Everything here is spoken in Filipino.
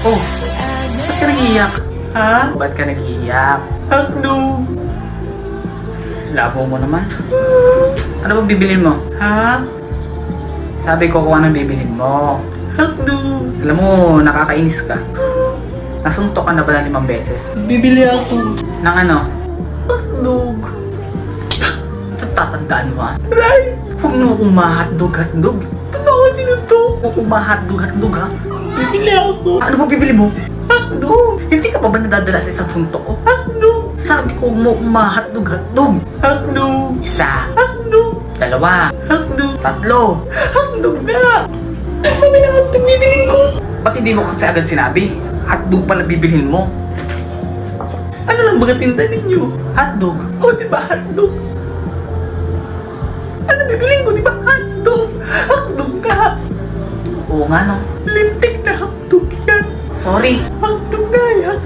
Oh, ba't ka nag-iiyak? Ha? Ba't ka nag-iiyak? Hotdog! Labo mo naman. Ano bang bibilin mo? Ha? Sabi ko kung anong bibilin mo. Hotdog! Alam mo, nakakainis ka. Nasuntok ka na ba ng 5 beses? Bibili ako. Ng ano? Hotdog. Ito tatandaan mo ha. Right! Huwag mo akong ma-hotdog. Ba't ako sinuntok? Huwag akong ma-hotdog ha. Bibili ako. Ano ba bibili mo? Hotdog! Hindi ka pa ba nadadala sa isang suntok ko? Hotdog! Sabi ko mo ma-hotdog. Hotdog! Isa. Hotdog! 2. Hotdog! 3. Hotdog na! Sabi na hotdog bibilin ko. Ba't hindi mo kasi agad sinabi? Hotdog pala bibilhin mo. Ano lang baga tinda ninyo? Hotdog? O diba hotdog? Ano bibilin ko diba hotdog? Hotdog ka! Oo nga no. Lintik na hotdog yan. Sorry. Hotdog na yan.